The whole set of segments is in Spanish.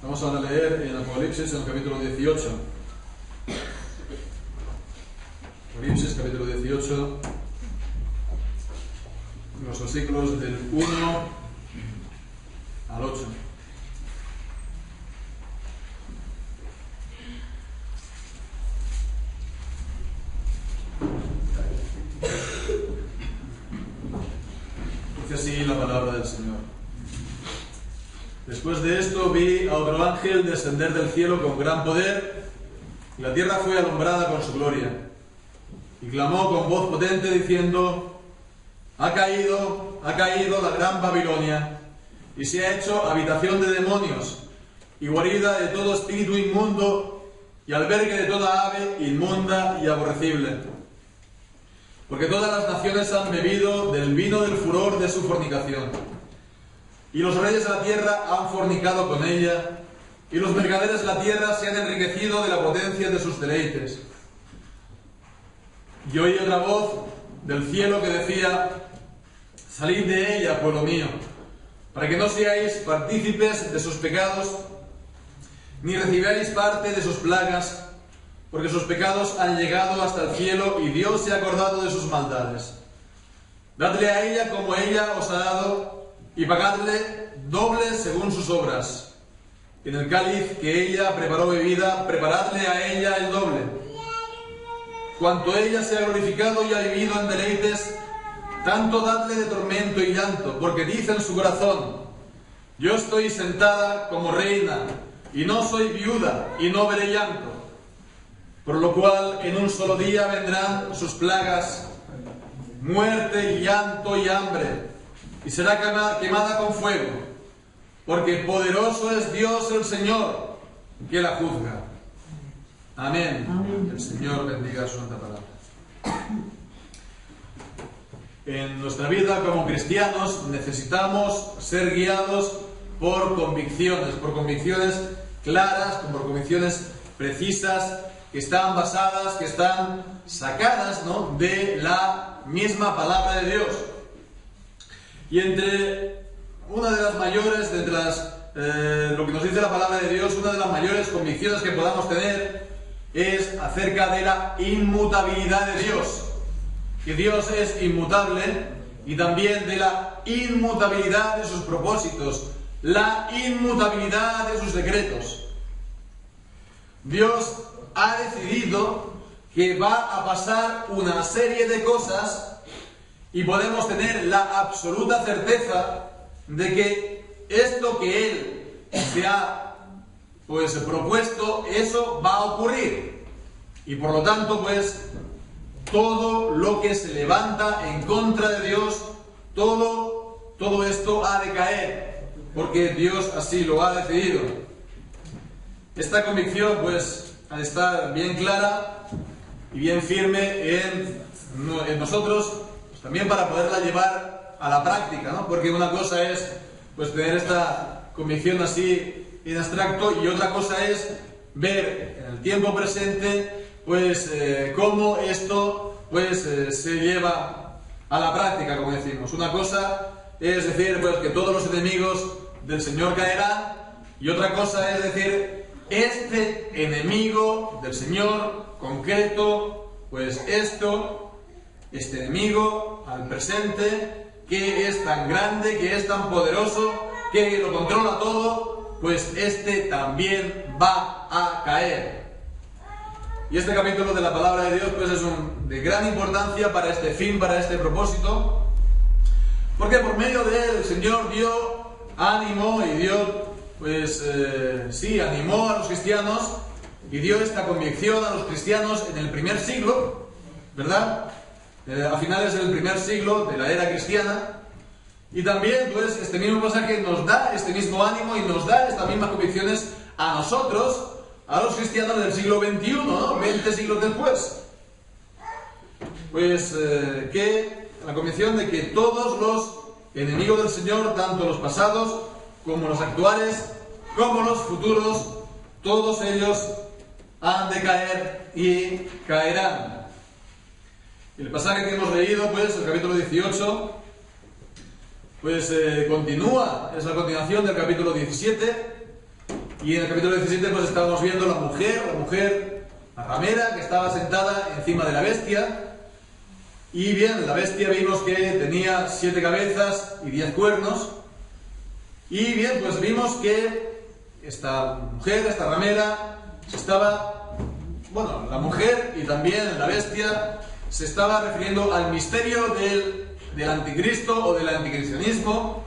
Vamos ahora a leer en Apocalipsis, en el capítulo 18. Apocalipsis, capítulo 18, los versículos del 1 al 8. Dice así la palabra del Señor. Después de esto vi a otro ángel descender del cielo con gran poder, y la tierra fue alumbrada con su gloria. Y clamó con voz potente diciendo: ha caído la gran Babilonia, y se ha hecho habitación de demonios, y guarida de todo espíritu inmundo, y albergue de toda ave inmunda y aborrecible. Porque todas las naciones han bebido del vino del furor de su fornicación. Y los reyes de la tierra han fornicado con ella, y los mercaderes de la tierra se han enriquecido de la potencia de sus deleites. Y oí otra voz del cielo que decía: salid de ella, pueblo mío, para que no seáis partícipes de sus pecados, ni recibáis parte de sus plagas, porque sus pecados han llegado hasta el cielo, y Dios se ha acordado de sus maldades. Dadle a ella como ella os ha dado, y pagadle doble según sus obras. En el cáliz que ella preparó bebida, preparadle a ella el doble. Cuanto ella se ha glorificado y ha vivido en deleites, tanto dadle de tormento y llanto, porque dice en su corazón: yo estoy sentada como reina, y no soy viuda, y no veré llanto. Por lo cual en un solo día vendrán sus plagas, muerte y llanto y hambre, y será quemada con fuego, porque poderoso es Dios el Señor, que la juzga. Amén. Amén. El Señor bendiga su santa palabra. En nuestra vida como cristianos necesitamos ser guiados por convicciones claras, por convicciones precisas, que están basadas, que están sacadas, ¿no?, de la misma palabra de Dios. Y entre una de las mayores, lo que nos dice la palabra de Dios, una de las mayores convicciones que podamos tener es acerca de la inmutabilidad de Dios. Que Dios es inmutable, y también de la inmutabilidad de sus propósitos, la inmutabilidad de sus decretos. Dios ha decidido que va a pasar una serie de cosas, y podemos tener la absoluta certeza de que esto que Él se ha propuesto, eso va a ocurrir. Y por lo tanto, todo lo que se levanta en contra de Dios, todo esto ha de caer, porque Dios así lo ha decidido. Esta convicción, ha de estar bien clara y bien firme en nosotros, también para poderla llevar a la práctica, ¿no? Porque una cosa es tener esta convicción así en abstracto, y otra cosa es ver en el tiempo presente cómo esto se lleva a la práctica, como decimos. Una cosa es decir que todos los enemigos del Señor caerán, y otra cosa es decir: este enemigo del Señor concreto, este enemigo al presente, que es tan grande, que es tan poderoso, que lo controla todo, este también va a caer. Y este capítulo de la palabra de Dios es de gran importancia para este fin, para este propósito, porque por medio de él el Señor dio ánimo y dio, animó a los cristianos, y dio esta convicción a los cristianos en el primer siglo, ¿verdad? A finales del primer siglo de la era cristiana. Y también este mismo pasaje nos da este mismo ánimo y nos da estas mismas convicciones a nosotros, a los cristianos del siglo XXI, ¿no? 20 siglos después. Que la convicción de que todos los enemigos del Señor, tanto los pasados como los actuales, como los futuros, todos ellos han de caer y caerán. El pasaje que hemos leído, el capítulo 18, continúa, es la continuación del capítulo 17, Y en el capítulo 17 pues estábamos viendo la mujer, la ramera, que estaba sentada encima de la bestia. Y bien, la bestia vimos que tenía 7 cabezas y 10 cuernos. Y bien, pues vimos que esta mujer, esta ramera, la mujer y también la bestia se estaba refiriendo al misterio del anticristo o del anticristianismo.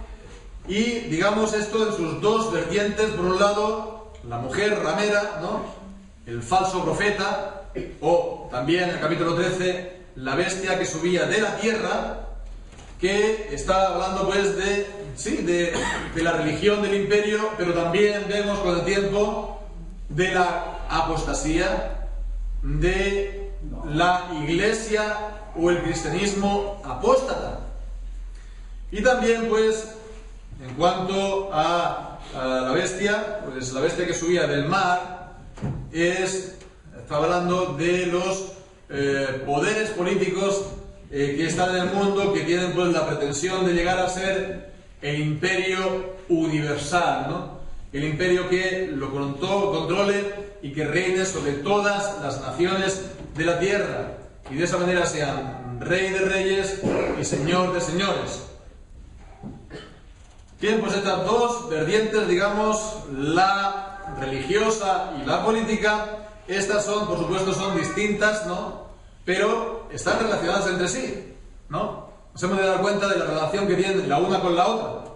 Y digamos esto en sus dos vertientes: por un lado, la mujer ramera, ¿no?, el falso profeta, o también en el capítulo 13, la bestia que subía de la tierra, que está hablando pues de la religión del imperio, pero también vemos con el tiempo de la apostasía, de la iglesia o el cristianismo apóstata. Y también pues en cuanto a la bestia, pues la bestia que subía del mar está hablando de los poderes políticos que están en el mundo, que tienen pues la pretensión de llegar a ser el imperio universal, ¿no? El imperio que lo controle y que reine sobre todas las naciones de la tierra, y de esa manera sean rey de reyes y señor de señores. Bien, pues estas dos vertientes, digamos, la religiosa y la política, estas son, por supuesto, son distintas, ¿no?, pero están relacionadas entre sí, ¿no? Nos hemos de dar cuenta de la relación que tienen la una con la otra.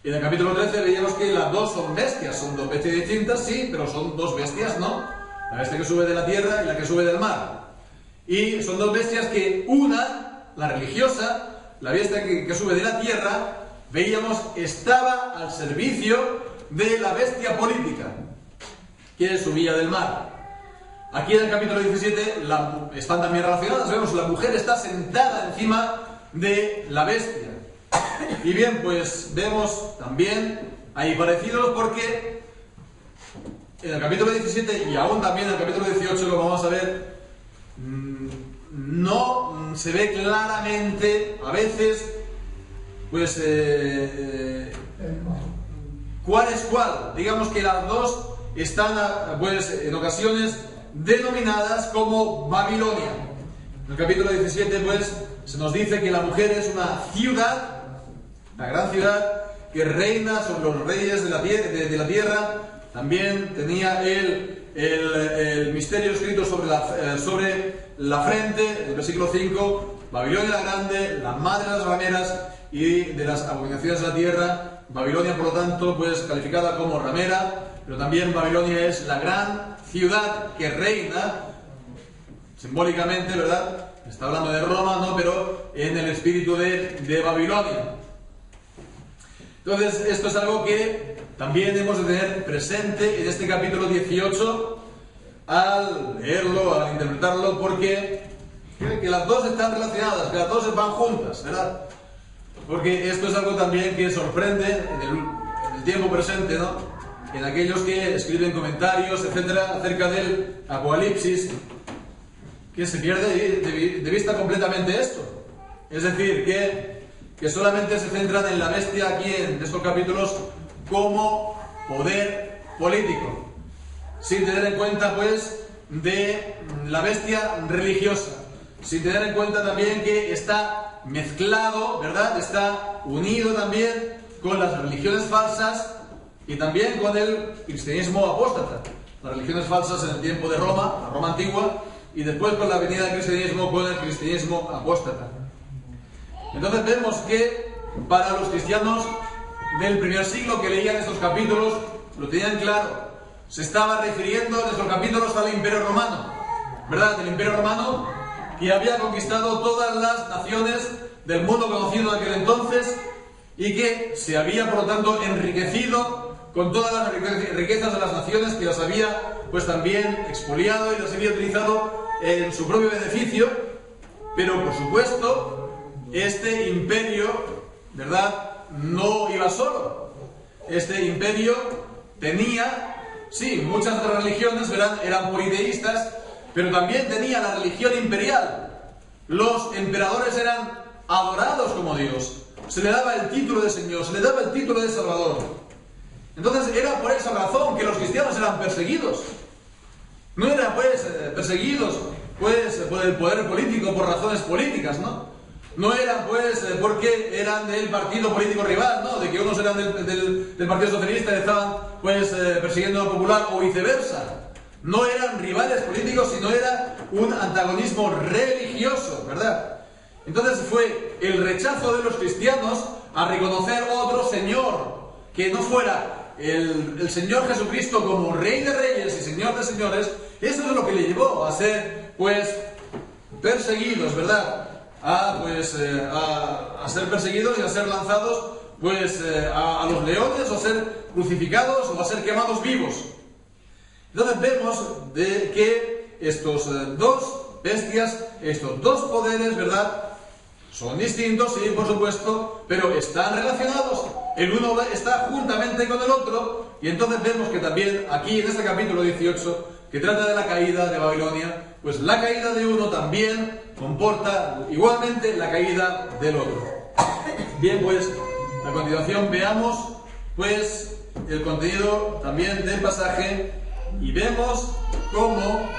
En el capítulo 13 veíamos que las dos son bestias, son dos bestias distintas, sí, pero son dos bestias, ¿no? La bestia que sube de la tierra y la que sube del mar. Y son dos bestias que una, la religiosa, la bestia que sube de la tierra, veíamos estaba al servicio de la bestia política que subía del mar. Aquí en el capítulo 17 están también relacionadas. Vemos, la mujer está sentada encima de la bestia. Y bien, pues vemos también ahí parecidos, porque en el capítulo 17 y aún también en el capítulo 18 lo vamos a ver, no se ve claramente a veces pues cuál es cuál. Digamos que las dos están pues en ocasiones denominadas como Babilonia. En el capítulo 17 pues se nos dice que la mujer es una ciudad, una gran ciudad que reina sobre los reyes de la tierra. También tenía el misterio escrito sobre la frente, el versículo 5, Babilonia la grande, la madre de las rameras y de las abominaciones de la tierra. Babilonia, por lo tanto, pues calificada como ramera, pero también Babilonia es la gran ciudad que reina, simbólicamente, ¿verdad? Está hablando de Roma, ¿no?, pero en el espíritu de Babilonia. Entonces, esto es algo que también hemos de tener presente en este capítulo 18 al leerlo, al interpretarlo, porque que las dos están relacionadas, que las dos van juntas, ¿verdad? Porque esto es algo también que sorprende en el tiempo presente, ¿no?, en aquellos que escriben comentarios, etcétera, acerca del Apocalipsis, que se pierde de vista completamente esto. Es decir, que solamente se centran en la bestia aquí en estos capítulos como poder político, sin tener en cuenta pues de la bestia religiosa, sin tener en cuenta también que está mezclado, ¿verdad?, está unido también con las religiones falsas y también con el cristianismo apóstata. Las religiones falsas en el tiempo de Roma, la Roma antigua, y después con la venida del cristianismo, con el cristianismo apóstata. Entonces vemos que para los cristianos del primer siglo que leían estos capítulos, lo tenían claro. Se estaba refiriendo en estos capítulos al Imperio Romano, ¿verdad? El Imperio Romano que había conquistado todas las naciones del mundo conocido en aquel entonces y que se había, por lo tanto, enriquecido con todas las riquezas de las naciones, que las había pues también expoliado y las había utilizado en su propio beneficio. Pero por supuesto, este imperio, ¿verdad?, no iba solo. Este imperio tenía, sí, muchas otras religiones, ¿verdad?, eran politeístas, pero también tenía la religión imperial. Los emperadores eran adorados como Dios. Se le daba el título de Señor, se le daba el título de Salvador. Entonces era por esa razón que los cristianos eran perseguidos. No eran pues perseguidos pues por el poder político, por razones políticas, ¿no? No eran pues porque eran del partido político rival, ¿no? De que unos eran del Partido Socialista y estaban pues persiguiendo al Popular o viceversa. No eran rivales políticos, sino era un antagonismo religioso, ¿verdad? Entonces fue el rechazo de los cristianos a reconocer otro Señor, que no fuera el Señor Jesucristo como Rey de Reyes y Señor de Señores. Eso es lo que le llevó a ser, pues, perseguidos, ¿verdad? A ser perseguidos y a ser lanzados, pues, a los leones, o a ser crucificados, o a ser quemados vivos. Entonces vemos de que estos dos bestias, estos dos poderes, ¿verdad?, son distintos, sí, por supuesto, pero están relacionados. El uno está juntamente con el otro, y entonces vemos que también aquí en este capítulo 18, que trata de la caída de Babilonia, pues la caída de uno también comporta igualmente la caída del otro. Bien, pues a continuación veamos pues el contenido también del pasaje, y vemos cómo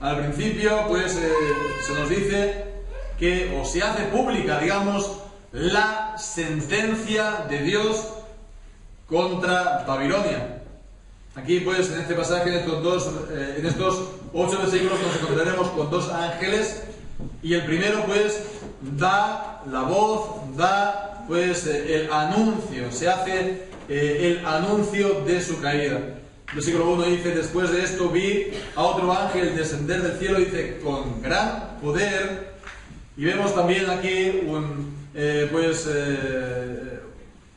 al principio pues se nos dice que o se hace pública, digamos, la sentencia de Dios contra Babilonia. Aquí pues en este pasaje, en estos 8 versículos, nos encontraremos con dos ángeles, y el primero pues da la voz, da pues el anuncio, se hace el anuncio de su caída. Versículo 1 dice: después de esto vi a otro ángel descender del cielo, dice, con gran poder. Y vemos también aquí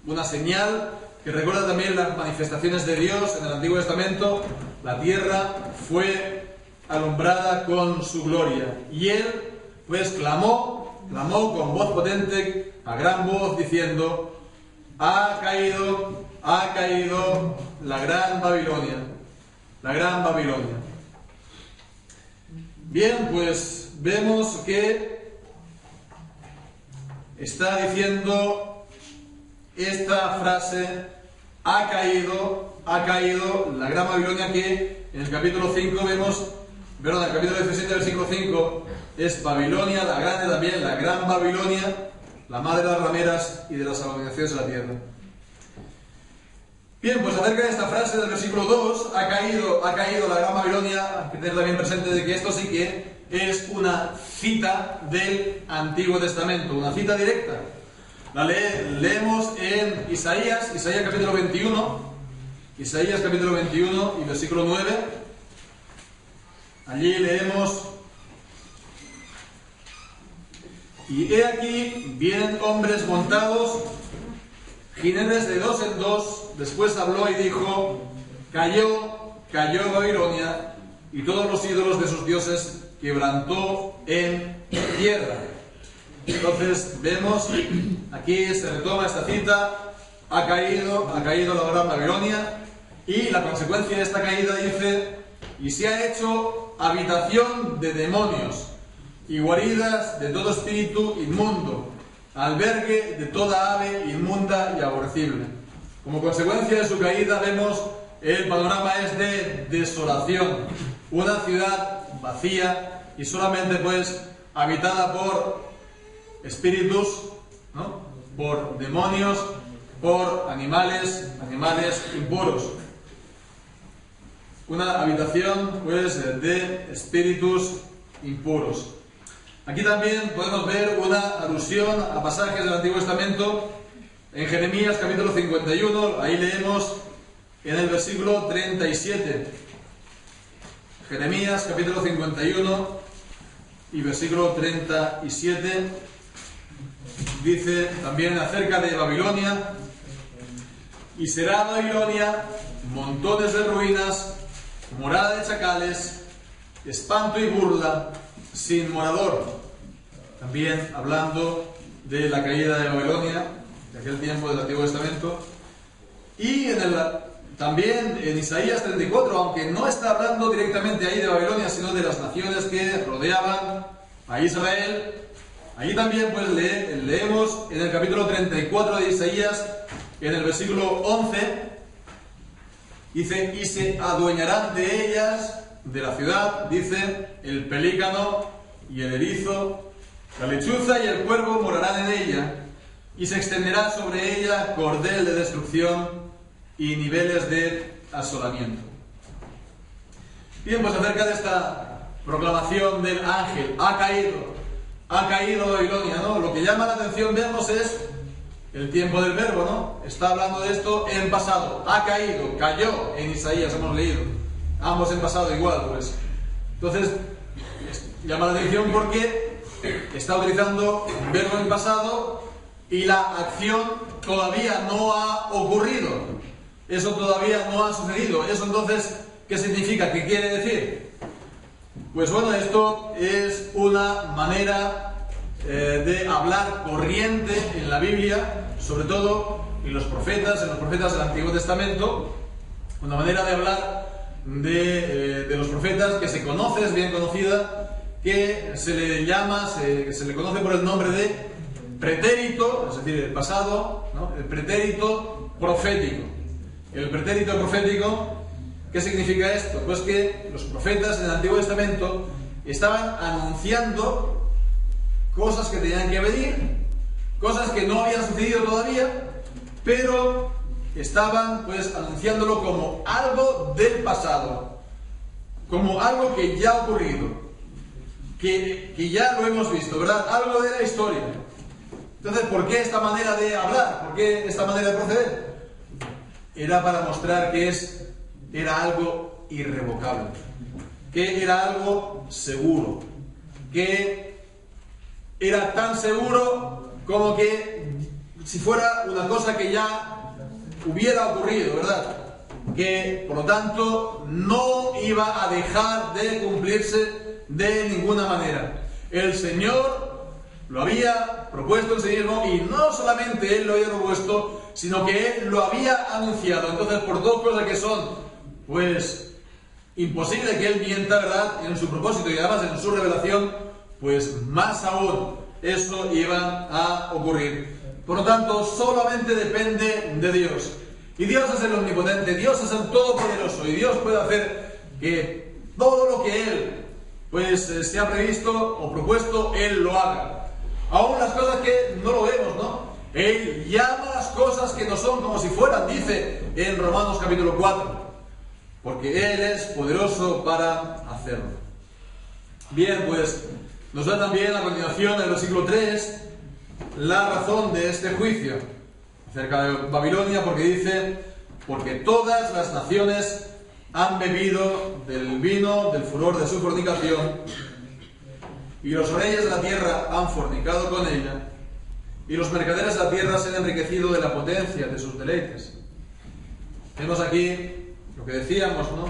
una señal que recuerda también las manifestaciones de Dios en el Antiguo Testamento. La tierra fue alumbrada con su gloria, y él pues clamó con voz potente, a gran voz, diciendo: ha caído la gran Babilonia, la gran Babilonia. Bien, pues vemos que está diciendo esta frase: ha caído la gran Babilonia, que en el capítulo 5 vemos, perdón, en el capítulo 17, versículo 5, es Babilonia, la grande también, la gran Babilonia, la madre de las rameras y de las abominaciones de la tierra. Bien, pues acerca de esta frase del versículo 2, ha caído la gran Babilonia, hay que tener también presente de que esto sí que es una cita del Antiguo Testamento, una cita directa. La leemos en Isaías capítulo 21, Isaías capítulo 21 y versículo 9. Allí leemos: y he aquí vienen hombres montados, jinetes de 2 en 2. Después habló y dijo: cayó Babilonia, y todos los ídolos de sus dioses quebrantó en tierra. Entonces vemos, aquí se retoma esta cita: ha caído la gran Babilonia, y la consecuencia de esta caída dice: y se ha hecho habitación de demonios y guaridas de todo espíritu inmundo, albergue de toda ave inmunda y aborrecible. Como consecuencia de su caída vemos el panorama es de desolación, una ciudad vacía y solamente pues habitada por espíritus, ¿no?, por demonios, por animales impuros. Una habitación pues de espíritus impuros. Aquí también podemos ver una alusión a pasajes del Antiguo Testamento. En Jeremías capítulo 51, ahí leemos en el versículo 37. Jeremías capítulo 51 y versículo 37 dice también acerca de Babilonia: y será Babilonia montones de ruinas, morada de chacales, espanto y burla, sin morador. También hablando de la caída de Babilonia, de aquel tiempo del Antiguo Testamento. Y también en Isaías 34, aunque no está hablando directamente ahí de Babilonia, sino de las naciones que rodeaban a Israel. Allí también pues leemos en el capítulo 34 de Isaías, en el versículo 11, Dice, y se adueñarán de ellas, de la ciudad, dice, el pelícano y el erizo, la lechuza y el cuervo morarán en ella, y se extenderá sobre ella cordel de destrucción y niveles de asolamiento. Bien, pues acerca de esta proclamación del ángel, ha caído Babilonia, ¿no? Lo que llama la atención, vemos, es el tiempo del verbo, ¿no? Está hablando de esto en pasado, ha caído, cayó en Isaías, hemos leído, ambos en pasado igual, pues. Entonces, llama la atención porque está utilizando un verbo en pasado y la acción todavía no ha ocurrido. Eso todavía no ha sucedido. Eso entonces, ¿qué significa? ¿Qué quiere decir? Pues bueno, esto es una manera de hablar corriente en la Biblia, sobre todo en los profetas del Antiguo Testamento, una manera de hablar de los profetas que se conoce, es bien conocida, que se le llama, que se le conoce por el nombre de pretérito, es decir, el pasado, ¿no? El pretérito profético. El pretérito profético, ¿qué significa esto? Pues que los profetas en el Antiguo Testamento estaban anunciando cosas que tenían que venir, cosas que no habían sucedido todavía, pero estaban pues anunciándolo como algo del pasado, como algo que ya ha ocurrido, que ya lo hemos visto, ¿verdad? Algo de la historia. Entonces, ¿por qué esta manera de hablar? ¿Por qué esta manera de proceder? Era para mostrar que era algo irrevocable, que era algo seguro, que era tan seguro como que si fuera una cosa que ya hubiera ocurrido, ¿verdad? Que, por lo tanto, no iba a dejar de cumplirse de ninguna manera. El Señor lo había propuesto en sí mismo, y no solamente Él lo había propuesto, sino que Él lo había anunciado. Entonces, por dos cosas que son, pues, imposible que Él mienta, ¿verdad? En su propósito y además en su revelación, pues más aún eso iba a ocurrir. Por lo tanto, solamente depende de Dios. Y Dios es el omnipotente, Dios es el todopoderoso, y Dios puede hacer que todo lo que Él pues se ha previsto o propuesto, Él lo haga. Aún las cosas que no lo vemos, ¿no? Él llama las cosas que no son como si fueran, dice en Romanos capítulo 4, porque Él es poderoso para hacerlo. Bien, pues nos da también a continuación en el versículo 3 la razón de este juicio acerca de Babilonia, porque dice: porque todas las naciones han bebido del vino del furor de su fornicación, y los reyes de la tierra han fornicado con ella, y los mercaderes de la tierra se han enriquecido de la potencia de sus deleites. Vemos aquí lo que decíamos, ¿no?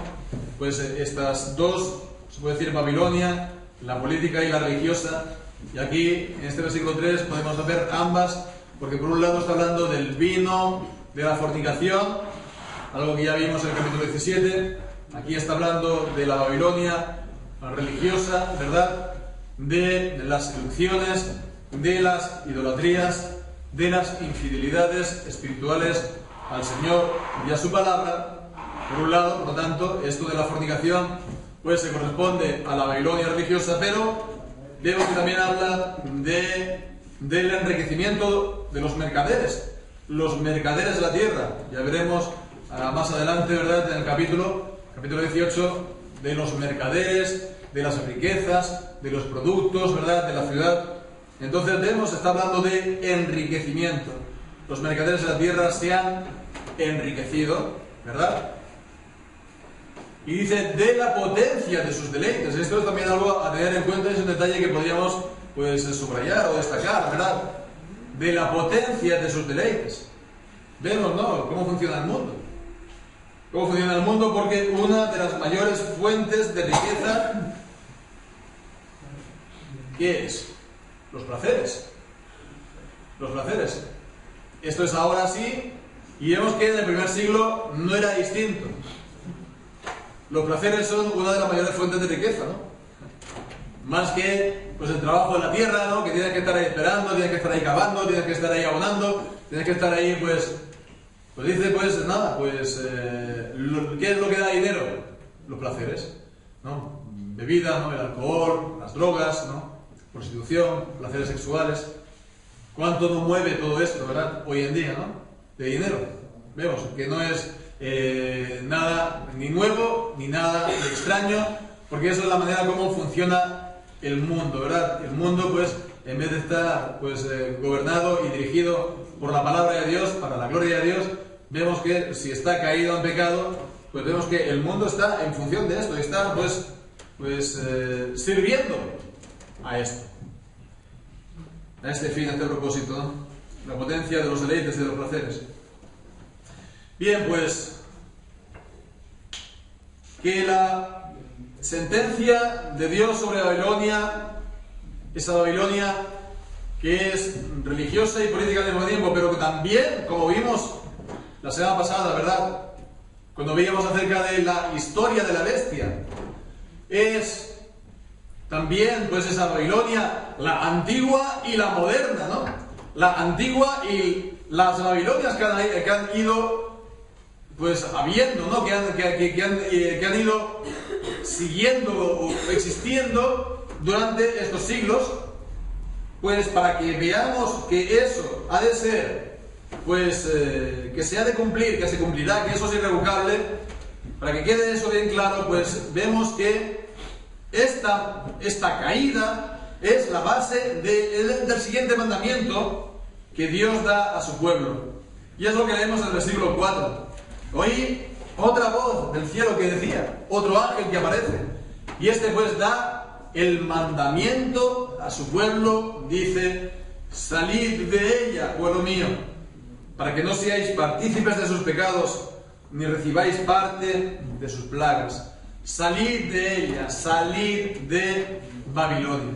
Pues estas dos, se puede decir, Babilonia, la política y la religiosa, y aquí en este versículo 3 podemos ver ambas, porque por un lado está hablando del vino, de la fornicación, algo que ya vimos en el capítulo 17, aquí está hablando de la Babilonia religiosa, ¿verdad? De las seducciones, de las idolatrías, de las infidelidades espirituales al Señor y a su palabra. Por un lado, por lo tanto, esto de la fornicación pues se corresponde a la Babilonia religiosa, pero vemos que también habla del enriquecimiento de los mercaderes de la tierra. Ya veremos más adelante, ¿verdad?, en el capítulo 18, de los mercaderes, de las riquezas, de los productos, ¿verdad?, de la ciudad. Entonces vemos, está hablando de enriquecimiento. Los mercaderes de la tierra se han enriquecido, ¿verdad? Y dice, de la potencia de sus deleites. Esto es también algo a tener en cuenta, es un detalle que podríamos pues subrayar o destacar, ¿verdad? De la potencia de sus deleites. Vemos, ¿no?, cómo funciona el mundo. Cómo funciona el mundo, porque una de las mayores fuentes de riqueza, ¿qué es? Los placeres. Los placeres. Esto es ahora sí, y vemos que en el primer siglo no era distinto. Los placeres son una de las mayores fuentes de riqueza, ¿no? Más que pues el trabajo de la tierra, ¿no?, que tienes que estar ahí esperando, tienes que estar ahí cavando, tienes que estar ahí abonando, tienes que estar ahí pues Pues dice, pues nada, pues ¿qué es lo que da dinero? Los placeres, ¿no? Bebida, ¿no? El alcohol, las drogas, ¿no? Prostitución, placeres sexuales. ¿Cuánto nos mueve todo esto, verdad? Hoy en día, ¿no? De dinero. Vemos que no es nada ni nuevo, ni nada extraño, porque eso es la manera como funciona el mundo, ¿verdad? El mundo, pues, en vez de estar, pues, gobernado y dirigido por la palabra de Dios, para la gloria de Dios, vemos que si está caído en pecado, pues vemos que el mundo está en función de esto, y está, pues sirviendo a esto, a este fin, a este propósito, ¿no? La potencia de los deleites y de los placeres. Bien, pues, que la sentencia de Dios sobre Babilonia, esa Babilonia que es religiosa y política al mismo tiempo, pero que también, como vimos la semana pasada, ¿verdad?, cuando veíamos acerca de la historia de la bestia, es también, pues, esa Babilonia, la antigua y la moderna, ¿no? La antigua y las Babilonias que han ido, pues, habiendo, ¿no? Que han ido siguiendo o existiendo durante estos siglos, pues, para que veamos que eso ha de ser, pues, que se ha de cumplir, que se cumplirá, que eso es irrevocable. Para que quede eso bien claro, pues vemos que esta caída es la base del siguiente mandamiento que Dios da a su pueblo. Y es lo que leemos en el versículo 4. Oí otra voz del cielo que decía, otro ángel que aparece. Y pues da el mandamiento a su pueblo, dice: salid de ella, pueblo mío, para que no seáis partícipes de sus pecados, ni recibáis parte de sus plagas. Salid de ella, salid de Babilonia.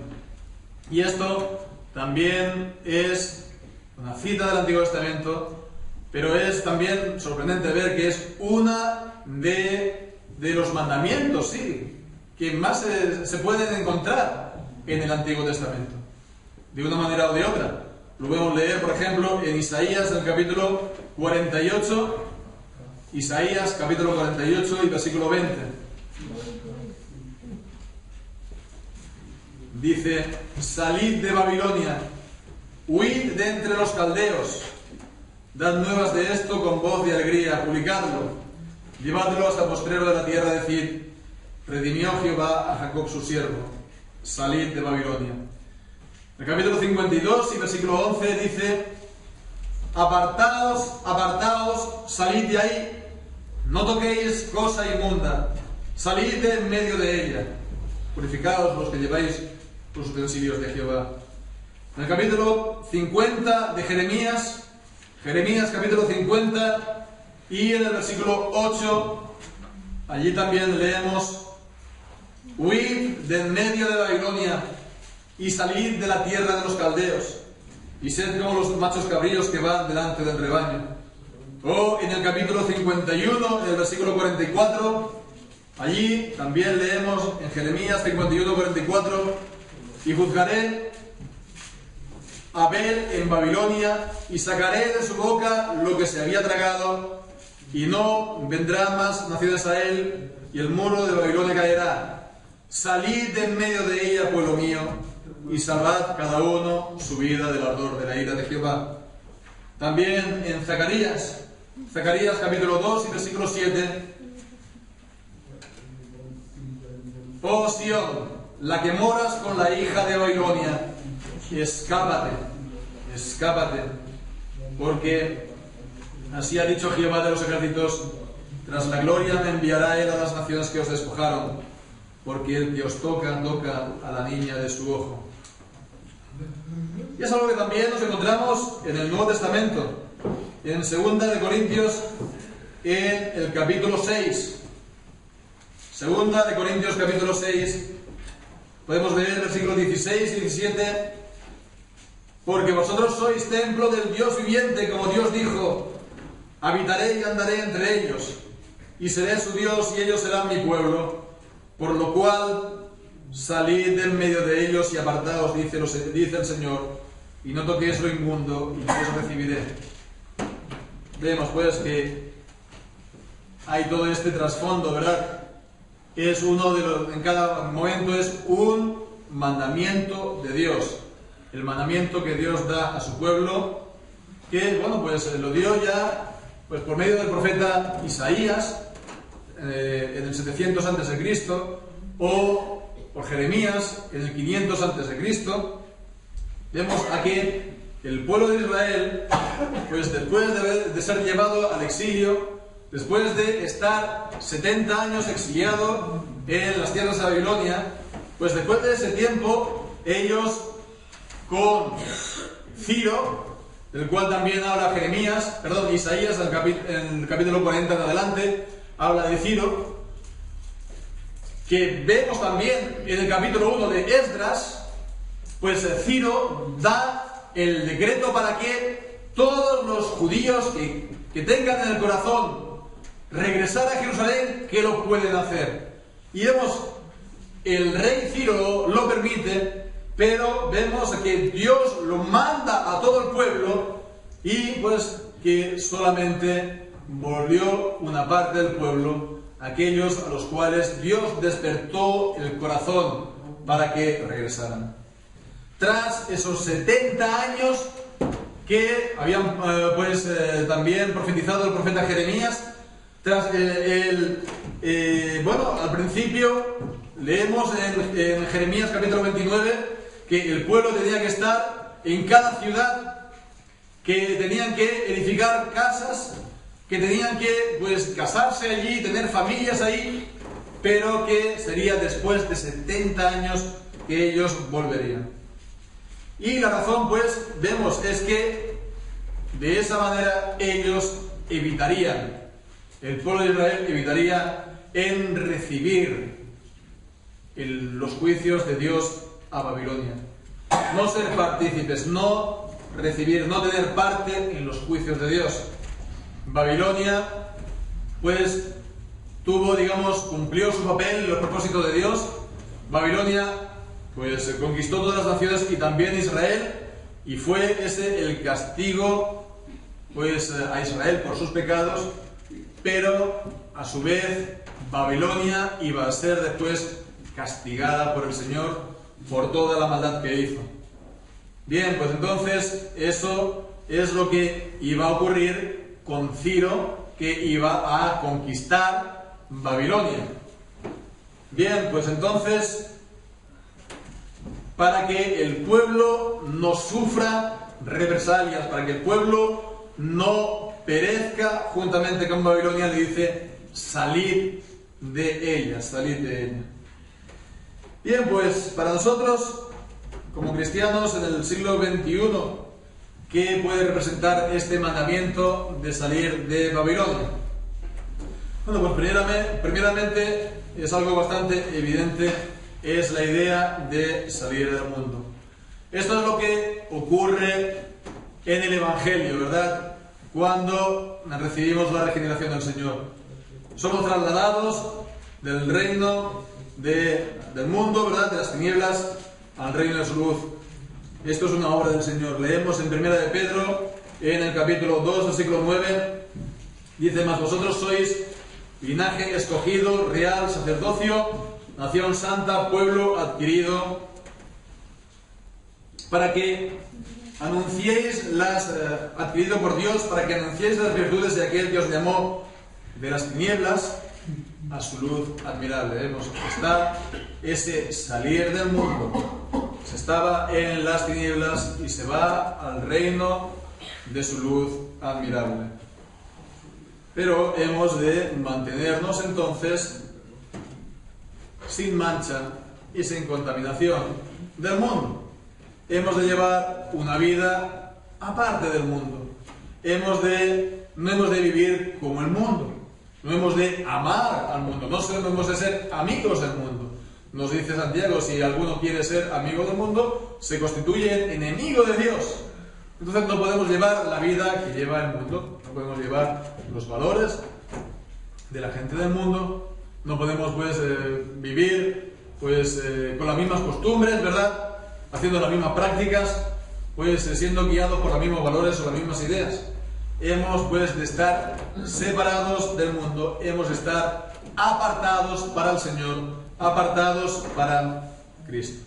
Y esto también es una cita del Antiguo Testamento, pero es también sorprendente ver que es una de los mandamientos, sí, que más se pueden encontrar en el Antiguo Testamento, de una manera o de otra. Lo podemos leer, por ejemplo, en Isaías, en el capítulo 48, Isaías, capítulo 48 y versículo 20. Dice: salid de Babilonia, huid de entre los caldeos, dad nuevas de esto con voz de alegría, publicadlo, llevadlo hasta postrero de la tierra, decid: redimió Jehová a Jacob su siervo, salid de Babilonia. El capítulo 52 y versículo 11 dice: apartaos, apartaos, salid de ahí, no toquéis cosa inmunda, salid de en medio de ella, purificaos los que lleváis los utensilios de Jehová. En el capítulo 50 de Jeremías capítulo 50 y en el versículo 8, allí también leemos: huid de en medio de Babilonia y salid de la tierra de los caldeos, y sed como los machos cabríos que van delante del rebaño. O en el capítulo 51, en el versículo 44, allí también leemos en Jeremías 51, 44: y juzgaré a Abel en Babilonia, y sacaré de su boca lo que se había tragado, y no vendrán más naciones a él, y el muro de Babilonia caerá. Salid de en medio de ella, pueblo mío, y salvad cada uno su vida del ardor de la ira de Jehová. También en Zacarías capítulo 2 y versículo 7: oh Sión, la que moras con la hija de Babilonia, escápate, escápate, porque así ha dicho Jehová de los ejércitos: tras la gloria me enviará él a las naciones que os despojaron, porque el que os toca, toca a la niña de su ojo. Y es algo que también nos encontramos en el Nuevo Testamento, en 2 de Corintios, en el capítulo 6. 2 de Corintios, capítulo 6, podemos leer versículos 16 y 17: porque vosotros sois templo del Dios viviente, como Dios dijo: habitaré y andaré entre ellos, y seré su Dios, y ellos serán mi pueblo. Por lo cual, salid de en medio de ellos y apartaos, dice el Señor, y no toquéis lo inmundo, y yo os recibiré. vemos pues que hay todo este trasfondo, ¿verdad? Es uno de los, en cada momento es un mandamiento de Dios. El mandamiento que Dios da a su pueblo, que, bueno, pues lo dio ya pues por medio del profeta Isaías, en el 700 a.C., o por Jeremías, en el 500 a.C., vemos a que el pueblo de Israel, pues después de ser llevado al exilio, después de estar 70 años exiliado en las tierras de Babilonia, pues después de ese tiempo, ellos con Ciro, del cual también habla Isaías, en el capítulo 40 en adelante, habla de Ciro, que vemos también en el capítulo 1 de Esdras, pues Ciro da el decreto para que todos los judíos que tengan en el corazón regresar a Jerusalén, que lo pueden hacer. Y vemos, el rey Ciro lo permite, pero vemos que Dios lo manda a todo el pueblo y pues que solamente volvió una parte del pueblo, aquellos a los cuales Dios despertó el corazón para que regresaran. Tras esos 70 años que habían también profetizado el profeta Jeremías, tras al principio leemos en Jeremías capítulo 29 que el pueblo tenía que estar en cada ciudad, que tenían que edificar casas, que tenían que casarse allí, tener familias ahí, pero que sería después de 70 años que ellos volverían. Y la razón, vemos, es que de esa manera ellos evitarían, el pueblo de Israel evitaría en recibir los juicios de Dios a Babilonia. No ser partícipes, no recibir, no tener parte en los juicios de Dios. Babilonia, cumplió su papel, los propósitos de Dios. Babilonia, conquistó todas las naciones y también Israel, y fue ese el castigo, a Israel por sus pecados, pero a su vez Babilonia iba a ser después castigada por el Señor por toda la maldad que hizo. Bien, entonces eso es lo que iba a ocurrir con Ciro, que iba a conquistar Babilonia. Bien, entonces, para que el pueblo no sufra represalias, para que el pueblo no perezca juntamente con Babilonia, le dice: salid de ella, salid de ella. Bien, para nosotros, como cristianos en el siglo XXI, ¿qué puede representar este mandamiento de salir de Babilonia? Bueno, primeramente es algo bastante evidente, es la idea de salir del mundo. Esto es lo que ocurre en el Evangelio, ¿verdad? Cuando recibimos la regeneración del Señor. Somos trasladados del reino del mundo, ¿verdad?, de las tinieblas, al reino de su luz. Esto es una obra del Señor. Leemos en 1 de Pedro, en el capítulo 2, versículo 9, dice: mas vosotros sois linaje escogido, real sacerdocio, nación santa, pueblo adquirido, para que anunciéis adquirido por Dios, para que anunciéis las virtudes de aquel que os llamó de las tinieblas a su luz admirable. Vemos que está ese salir del mundo. Se estaba en las tinieblas y se va al reino de su luz admirable. Pero hemos de mantenernos entonces sin mancha y sin contaminación del mundo. Hemos de llevar una vida aparte del mundo. No hemos de vivir como el mundo. No hemos de amar al mundo. No hemos de ser amigos del mundo. Nos dice Santiago: si alguno quiere ser amigo del mundo, se constituye enemigo de Dios. Entonces no podemos llevar la vida que lleva el mundo. No podemos llevar los valores de la gente del mundo. No podemos vivir con las mismas costumbres, ¿verdad?, haciendo las mismas prácticas, siendo guiados por los mismos valores o las mismas ideas. hemos pues de estar separados del mundo, hemos de estar apartados para el Señor, apartados para Cristo.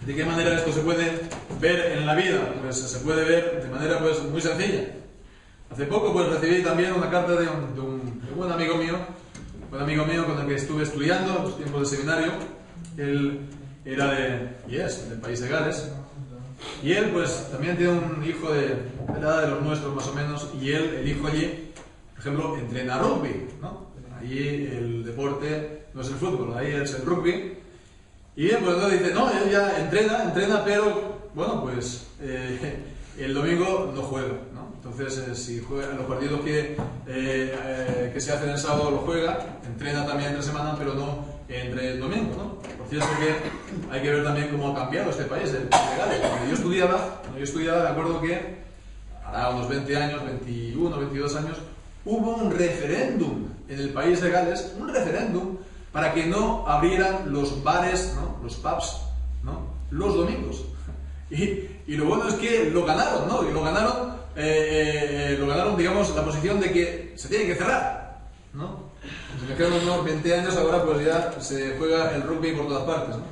¿De qué manera esto se puede ver en la vida? Pues se puede ver de manera pues muy sencilla. Hace poco pues recibí también una carta de un buen amigo mío con el que estuve estudiando en los tiempos de seminario. Él era del país de Gales, y él pues también tiene un hijo de la edad de los nuestros más o menos, y el hijo allí, por ejemplo, entrena rugby, ¿no? Allí el deporte no es el fútbol, ahí es el rugby. Y bien, pues entonces dice, no, él ya entrena, pero bueno, pues el domingo no juega, ¿no? Entonces, si juega los partidos que se hacen el sábado lo juega, entrena también entre semana, pero no entre el domingo, ¿no? Por cierto que hay que ver también cómo ha cambiado este país, el país de Gales. Cuando yo estudiaba, me acuerdo que hará unos 20 años, 21, 22 años, hubo un referéndum en el país de Gales, un referéndum para que no abrieran los bares, ¿no? Los pubs, ¿no? Los domingos. Y lo bueno es que lo ganaron, ¿no? Y lo ganaron, digamos, la posición de que se tiene que cerrar, ¿no? Se me quedan unos 20 años, ahora pues ya se juega el rugby por todas partes, ¿no?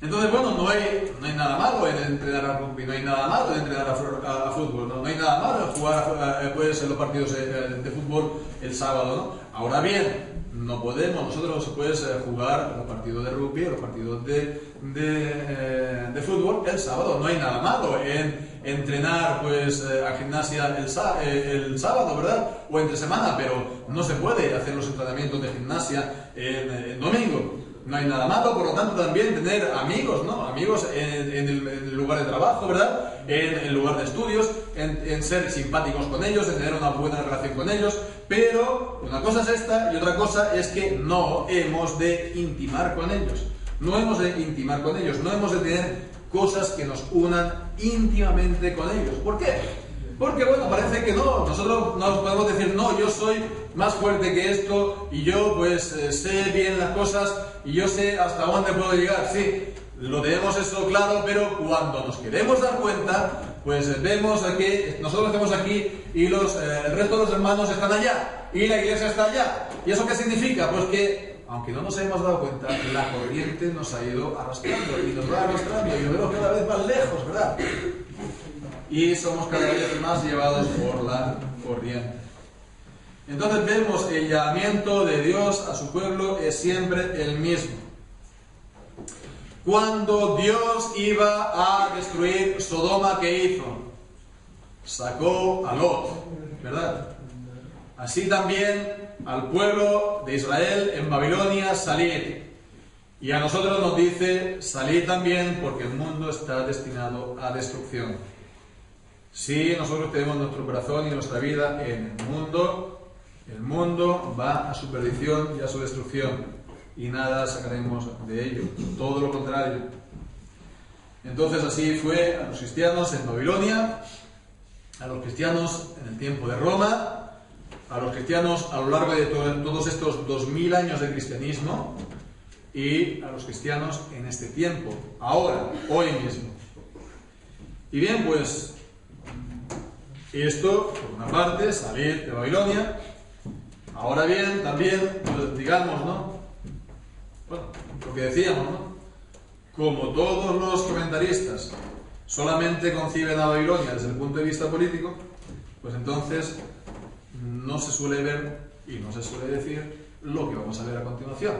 Entonces, bueno, no hay nada malo en entrenar a rugby, no hay nada malo en entrenar a fútbol, ¿no? No hay nada malo en jugar pues, en los partidos de fútbol el sábado, ¿no? Ahora bien, no podemos nosotros pues, jugar los partidos de rugby, los partidos de fútbol el sábado. No hay nada malo en entrenar pues, a gimnasia el sábado, ¿verdad? O entre semana, pero no se puede hacer los entrenamientos de gimnasia en domingo. No hay nada malo, por lo tanto también tener amigos, ¿no? Amigos en el lugar de trabajo, ¿verdad? En el lugar de estudios, en ser simpáticos con ellos, en tener una buena relación con ellos, pero una cosa es esta y otra cosa es que no hemos de intimar con ellos. No hemos de intimar con ellos, no hemos de tener cosas que nos unan íntimamente con ellos. ¿Por qué? Porque bueno, parece que no, nosotros nos podemos decir, no, yo soy más fuerte que esto y yo pues sé bien las cosas y yo sé hasta dónde puedo llegar. Sí, lo tenemos eso claro, pero cuando nos queremos dar cuenta, pues vemos que nosotros estamos aquí y el resto de los hermanos están allá y la iglesia está allá. ¿Y eso qué significa? Pues que aunque no nos hemos dado cuenta, la corriente nos ha ido arrastrando y nos va arrastrando y nos vemos cada vez más lejos, ¿verdad? Y somos cada vez más llevados por la corriente. Entonces vemos el llamamiento de Dios a su pueblo es siempre el mismo. Cuando Dios iba a destruir Sodoma, ¿qué hizo? Sacó a Lot, ¿verdad? Así también al pueblo de Israel en Babilonia salid. Y a nosotros nos dice salid también porque el mundo está destinado a destrucción. Si nosotros tenemos nuestro corazón y nuestra vida en el mundo va a su perdición y a su destrucción y nada sacaremos de ello, todo lo contrario. Entonces así fue a los cristianos en Babilonia, a los cristianos en el tiempo de Roma, a los cristianos a lo largo de todos estos 2000 años de cristianismo y a los cristianos en este tiempo, ahora, hoy mismo. Y bien, pues esto, por una parte, salir de Babilonia. Ahora bien, también, pues, digamos, ¿no? Bueno, lo que decíamos, ¿no? Como todos los comentaristas solamente conciben a Babilonia desde el punto de vista político, pues entonces no se suele ver y no se suele decir lo que vamos a ver a continuación,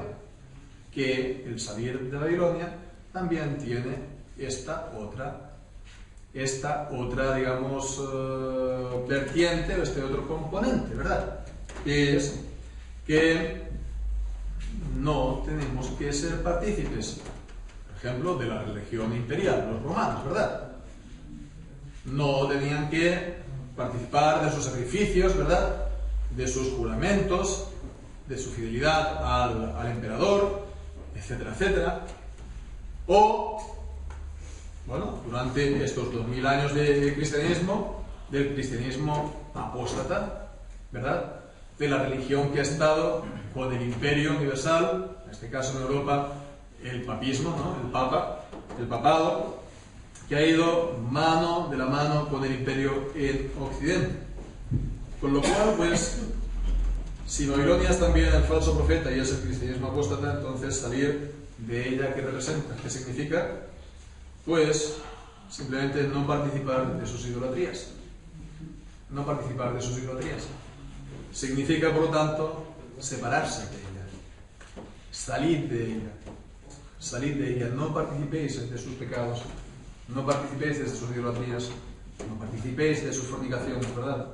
que el salir de Babilonia también tiene esta otra, digamos, vertiente o este otro componente, ¿verdad? Que es que no tenemos que ser partícipes, por ejemplo, de la religión imperial, los romanos, ¿verdad? No tenían que participar de sus sacrificios, ¿verdad? De sus juramentos, de su fidelidad al emperador, etcétera, etcétera. O bueno, durante estos 2000 años de cristianismo, del cristianismo apóstata, ¿verdad? De la religión que ha estado con el imperio universal, en este caso en Europa, el papismo, ¿no? El papado, que ha ido mano de la mano con el imperio en Occidente. Con lo cual, pues, si Babilonia es también el falso profeta y es el cristianismo apóstata, entonces salir de ella, ¿qué representa? ¿Qué significa? Pues simplemente no participar de sus idolatrías. No participar de sus idolatrías. Significa, por lo tanto, separarse de ella. Salid de ella. Salid de ella. No participéis de sus pecados. No participéis de sus idolatrías. No participéis de sus fornicaciones, ¿verdad?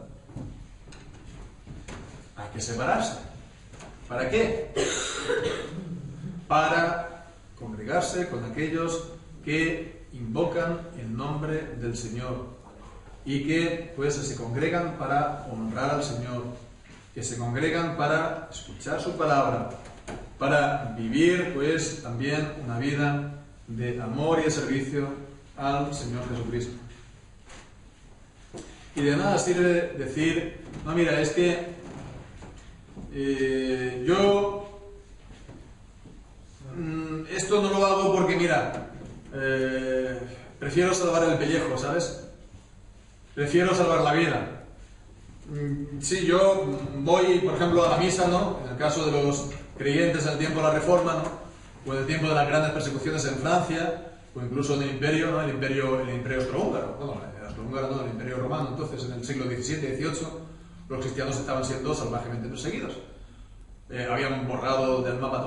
Hay que separarse. ¿Para qué? Para congregarse con aquellos que invocan el nombre del Señor y que pues se congregan para honrar al Señor, que se congregan para escuchar su palabra, para vivir pues también una vida de amor y de servicio al Señor Jesucristo. Y de nada sirve decir, no, mira, es que yo esto no lo hago porque, mira, prefiero salvar el pellejo, ¿sabes? Prefiero salvar la vida. Sí, yo voy, por ejemplo, a la misa, ¿no? En el caso de los creyentes en el tiempo de la Reforma, ¿no? O en el tiempo de las grandes persecuciones en Francia, o incluso en el Imperio, ¿no? El Imperio Austrohúngaro. Bueno, el Austrohúngaro no, el Imperio Romano. Entonces, en el siglo XVII y XVIII, los cristianos estaban siendo salvajemente perseguidos. Habían borrado del mapa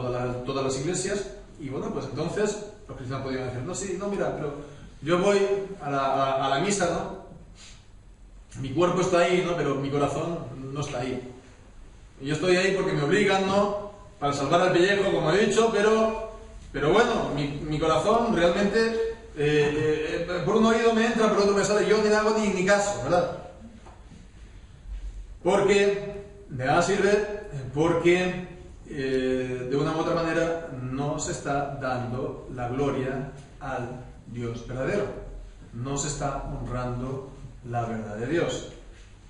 todas las iglesias, y bueno, pues entonces los cristianos podían decir, no, sí, no, mira, pero yo voy a la misa, ¿no? Mi cuerpo está ahí, ¿no? Pero mi corazón no está ahí. Y yo estoy ahí porque me obligan, ¿no? Para salvar al pellejo, como he dicho, pero bueno, mi corazón realmente por un oído me entra, por otro me sale, yo ni hago ni caso, ¿verdad? Porque de nada sirve, porque de una u otra manera no se está dando la gloria al Dios verdadero. No se está honrando la verdad de Dios.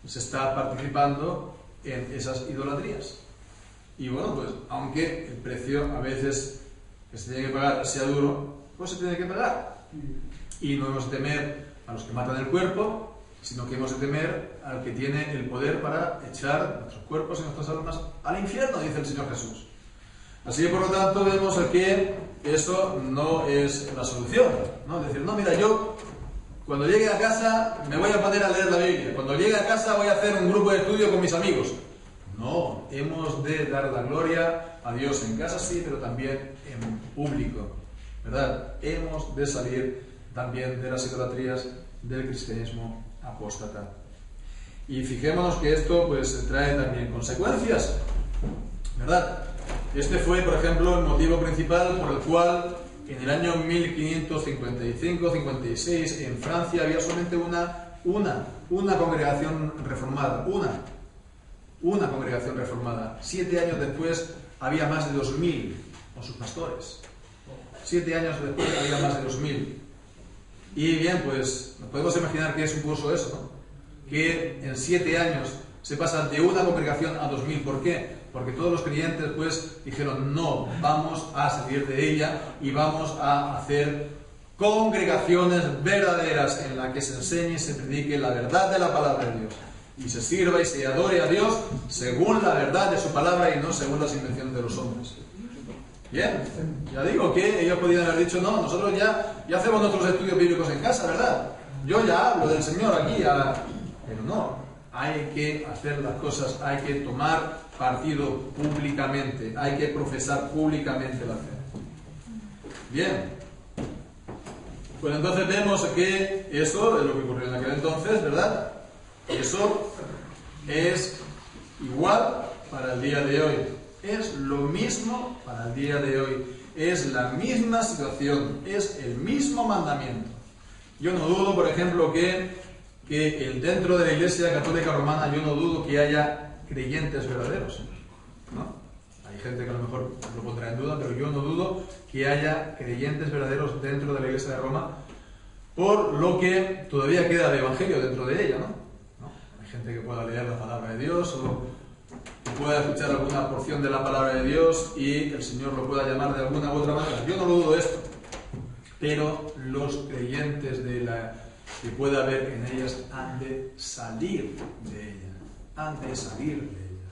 Se está participando en esas idolatrías. Y bueno, pues aunque el precio a veces que se tiene que pagar sea duro, pues se tiene que pagar. Y no hemos de temer a los que matan el cuerpo, sino que hemos de temer al que tiene el poder para echar nuestros cuerpos y nuestras almas al infierno, dice el Señor Jesús. Así que por lo tanto vemos que eso no es la solución, ¿no? Es decir, no, mira, yo cuando llegue a casa me voy a poner a leer la Biblia, cuando llegue a casa voy a hacer un grupo de estudio con mis amigos. No, hemos de dar la gloria a Dios en casa, sí, pero también en público, ¿verdad? Hemos de salir también de las idolatrías del cristianismo apóstata. Y fijémonos que esto pues trae también consecuencias, ¿verdad? Este fue, por ejemplo, el motivo principal por el cual en el año 1555-56 en Francia había solamente una congregación reformada, una congregación reformada. 7 años después había más de 2000 con sus pastores. 7 años después había más de 2000. Y bien, pues nos podemos imaginar qué supuso eso, ¿no? Que en 7 años se pasa de una congregación a 2000. ¿Por qué? Porque todos los creyentes pues dijeron, no, vamos a salir de ella y vamos a hacer congregaciones verdaderas en las que se enseñe y se predique la verdad de la palabra de Dios. Y se sirva y se adore a Dios según la verdad de su palabra y no según las invenciones de los hombres. Bien, ya digo que ellos podían haber dicho, no, nosotros ya hacemos nuestros estudios bíblicos en casa, ¿verdad? Yo ya hablo del Señor aquí, pero no, hay que hacer las cosas, hay que tomar partido públicamente, hay que profesar públicamente la fe. Bien, pues entonces vemos que eso es lo que ocurrió en aquel entonces, ¿verdad? Eso es igual para el día de hoy. Es lo mismo para el día de hoy. Es la misma situación. Es el mismo mandamiento. Yo no dudo, por ejemplo, que dentro de la Iglesia Católica Romana, yo no dudo que haya creyentes verdaderos, ¿no? Hay gente que a lo mejor lo pondrá en duda, pero yo no dudo que haya creyentes verdaderos dentro de la Iglesia de Roma, por lo que todavía queda de Evangelio dentro de ella, ¿no? Hay gente que pueda leer la palabra de Dios o pueda escuchar alguna porción de la palabra de Dios y el Señor lo pueda llamar de alguna u otra manera. Yo no lo dudo esto, pero los creyentes que pueda haber en ellas han de salir de ella, han de salir de ella.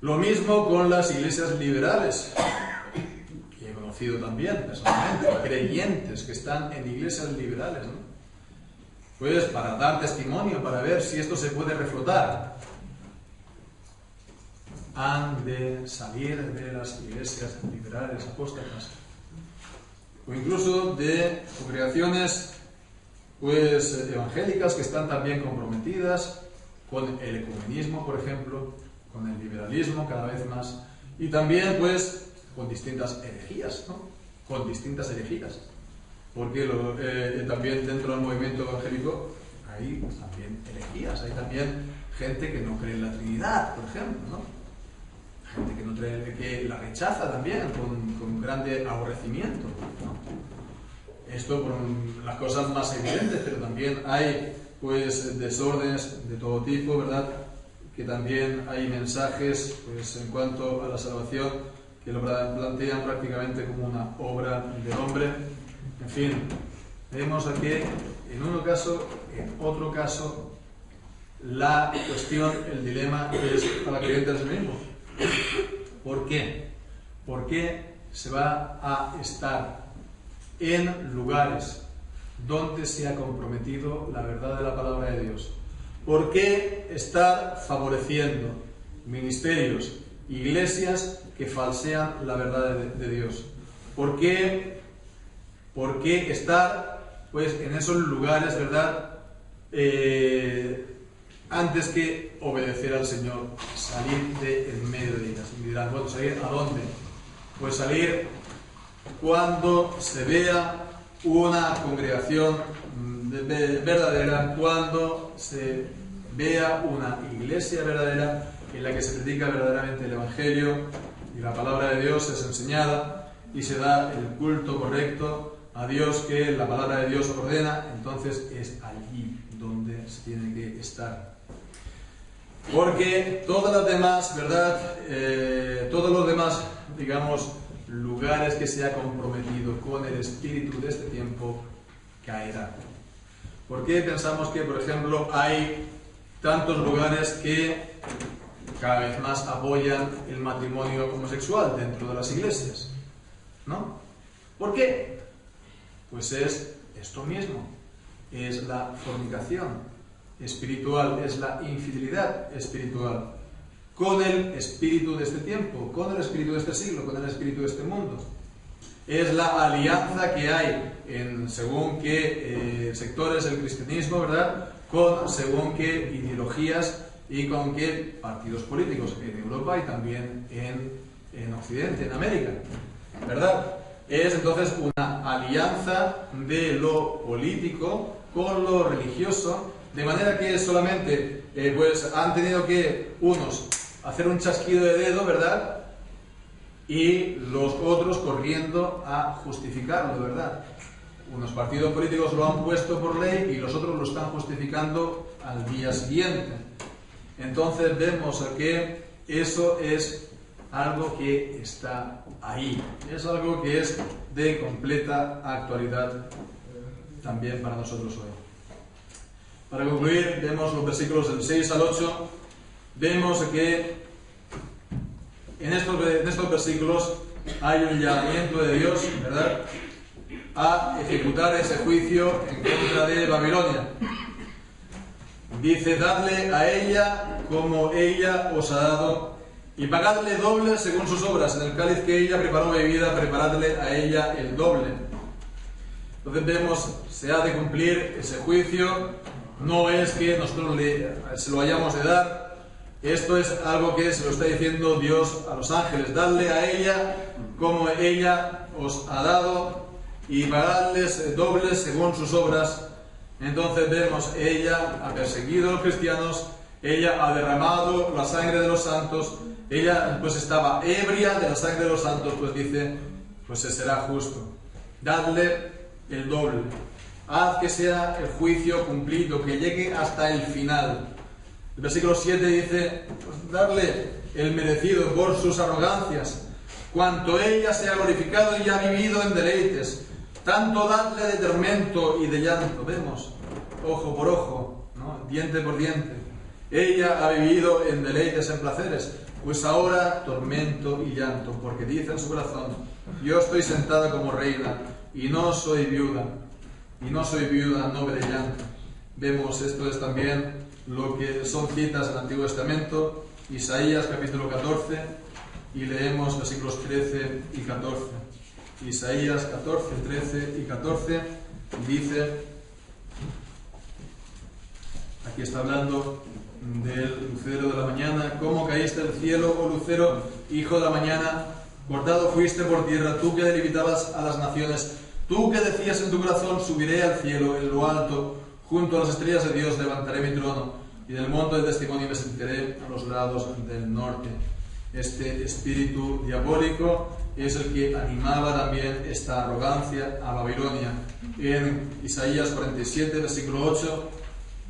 Lo mismo con las iglesias liberales, que he conocido también personalmente, creyentes que están en iglesias liberales, ¿no? Pues para dar testimonio, para ver si esto se puede reflotar, han de salir de las iglesias liberales apóstatas, o incluso de congregaciones pues evangélicas que están también comprometidas con el ecumenismo, por ejemplo, con el liberalismo cada vez más, y también pues con distintas herejías, ¿no? Con distintas herejías, porque también dentro del movimiento evangélico hay también herejías, hay también gente que no cree en la Trinidad, por ejemplo, ¿no? Gente que no cree, que la rechaza también con grande aborrecimiento, ¿no? Esto por las cosas más evidentes, pero también hay pues desórdenes de todo tipo, ¿verdad? Que también hay mensajes pues en cuanto a la salvación que lo plantean prácticamente como una obra del hombre. En fin, vemos aquí en un caso, en otro caso, la cuestión, el dilema es para creyentes el mismo. ¿Por qué? ¿Por qué se va a estar en lugares donde se ha comprometido la verdad de la palabra de Dios? ¿Por qué estar favoreciendo ministerios, iglesias que falsean la verdad de Dios? ¿Por qué estar pues en esos lugares, verdad? Antes que obedecer al Señor, salir de en medio de ellas. Y dirán, bueno, ¿salir a dónde? Pues salir cuando se vea una congregación verdadera, cuando se vea una iglesia verdadera en la que se predica verdaderamente el Evangelio y la palabra de Dios es enseñada y se da el culto correcto a Dios que la palabra de Dios ordena, entonces es allí donde se tiene que estar. Porque todas las demás, ¿verdad? Todos los demás, digamos, lugares que se ha comprometido con el espíritu de este tiempo caerán. ¿Por qué pensamos que, por ejemplo, hay tantos lugares que cada vez más apoyan el matrimonio homosexual dentro de las iglesias? ¿No? ¿Por qué? Pues es esto mismo, es la fornicación espiritual, es la infidelidad espiritual con el espíritu de este tiempo, con el espíritu de este siglo, con el espíritu de este mundo. Es la alianza que hay en según qué sectores del cristianismo, ¿verdad? Con según qué ideologías y con qué partidos políticos en Europa y también en Occidente, en América, ¿verdad? Es entonces una alianza de lo político con lo religioso, de manera que solamente pues han tenido que unos hacer un chasquido de dedo, ¿verdad? Y los otros corriendo a justificarlo, ¿verdad? Unos partidos políticos lo han puesto por ley y los otros lo están justificando al día siguiente. Entonces vemos que eso es algo que está ahí, es algo que es de completa actualidad también para nosotros hoy. Para concluir, vemos los versículos del 6 al 8, vemos que en estos versículos hay un llamamiento de Dios, ¿verdad?, a ejecutar ese juicio en contra de Babilonia. Dice, dadle a ella como ella os ha dado, y pagadle doble según sus obras. En el cáliz que ella preparó bebida, preparadle a ella el doble. Entonces vemos, se ha de cumplir ese juicio. No es que nosotros se lo hayamos de dar. Esto es algo que se lo está diciendo Dios a los ángeles. Dadle a ella como ella os ha dado, y pagadles doble según sus obras. Entonces vemos, ella ha perseguido a los cristianos, ella ha derramado la sangre de los santos, ella pues estaba ebria de la sangre de los santos, pues dice, pues se será justo. Dadle el doble. Haz que sea el juicio cumplido, que llegue hasta el final. El versículo 7 dice, pues darle el merecido por sus arrogancias, cuanto ella se ha glorificado y ha vivido en deleites. tanto dadle de tormento y de llanto. Vemos, ojo por ojo, ¿no? Diente por diente. Ella ha vivido en deleites, en placeres, pues ahora tormento y llanto, porque dice en su corazón: yo estoy sentada como reina y no soy viuda no veré llanto. Vemos, esto es también lo que son citas del Antiguo Testamento, Isaías capítulo 14, y leemos versículos 13 y 14. Isaías 14, 13 y 14 dice, aquí está hablando del lucero de la mañana: ¿cómo caíste del cielo, oh lucero, hijo de la mañana? Cortado fuiste por tierra, tú que delimitabas a las naciones, tú que decías en tu corazón: subiré al cielo, en lo alto, junto a las estrellas de Dios levantaré mi trono, y del monte del testimonio me sentaré a los lados del norte. Este espíritu diabólico es el que animaba también esta arrogancia a Babilonia. En Isaías 47, versículo 8,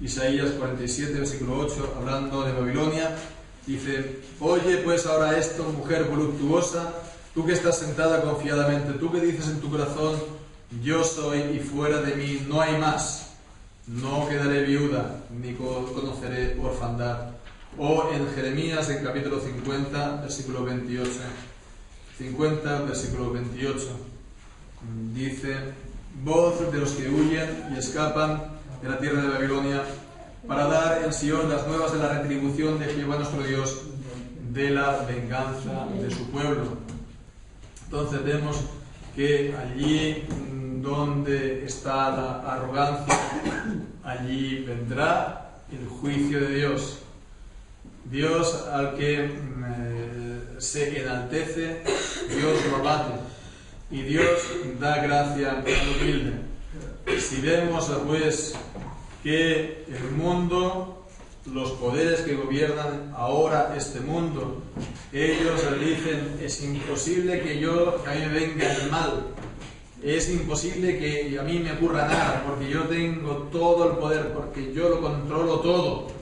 Isaías 47, versículo 8, hablando de Babilonia, dice: oye pues ahora esto, mujer voluptuosa, tú que estás sentada confiadamente, tú que dices en tu corazón: yo soy y fuera de mí no hay más, no quedaré viuda, ni conoceré orfandad. O en Jeremías, en capítulo 50, versículo 28. 50, versículo 28. Dice: voz de los que huyen y escapan de la tierra de Babilonia, para dar en Sion las nuevas de la retribución de Jehová nuestro Dios, de la venganza de su pueblo. Entonces vemos que allí donde está la arrogancia, allí vendrá el juicio de Dios. Dios al que se enaltece, Dios lo abate, y Dios da gracia al humilde. Si vemos pues que el mundo, los poderes que gobiernan ahora este mundo, ellos dicen: es imposible que a mí me venga el mal, es imposible que a mí me ocurra nada, porque yo tengo todo el poder, porque yo lo controlo todo.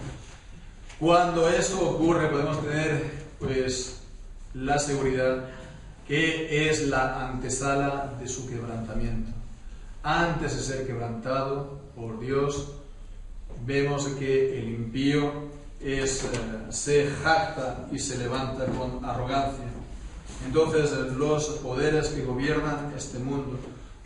Cuando eso ocurre, podemos tener pues la seguridad que es la antesala de su quebrantamiento. Antes de ser quebrantado por Dios, vemos que el impío se jacta y se levanta con arrogancia. Entonces los poderes que gobiernan este mundo,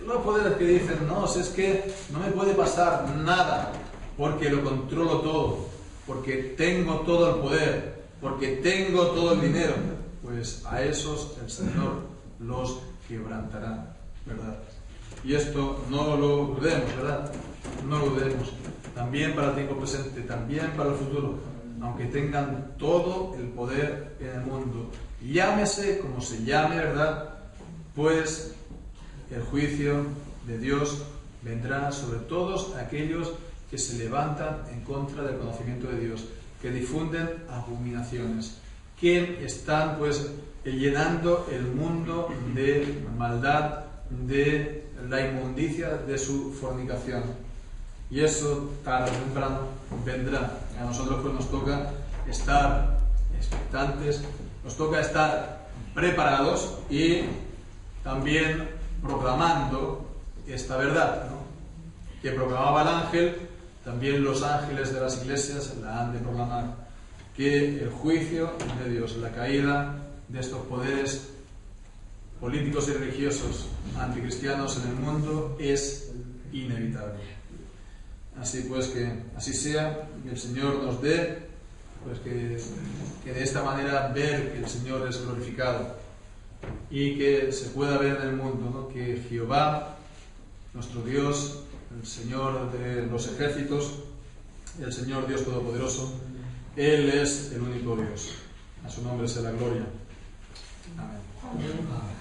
los poderes que dicen: no, si es que no me puede pasar nada, porque lo controlo todo, porque tengo todo el poder, porque tengo todo el dinero, pues a esos el Señor los quebrantará, ¿verdad? Y esto no lo dudemos, ¿verdad? No lo dudemos. También para el tiempo presente, también para el futuro, aunque tengan todo el poder en el mundo, llámese como se llame, ¿verdad? Pues el juicio de Dios vendrá sobre todos aquellos que se levantan en contra del conocimiento de Dios, que difunden abominaciones, que están pues llenando el mundo de maldad, de la inmundicia de su fornicación. Y eso tarde o temprano vendrá. A nosotros pues nos toca estar expectantes, nos toca estar preparados y también proclamando esta verdad, ¿no? Que proclamaba el ángel, también los ángeles de las iglesias la han de proclamar, que el juicio de Dios, la caída de estos poderes políticos y religiosos anticristianos en el mundo es inevitable. Así pues, que así sea, que el Señor nos dé, pues que de esta manera ver que el Señor es glorificado y que se pueda ver en el mundo, ¿no? Que Jehová, nuestro Dios, el Señor de los ejércitos, el Señor Dios Todopoderoso, Él es el único Dios. A su nombre sea la gloria. Amén.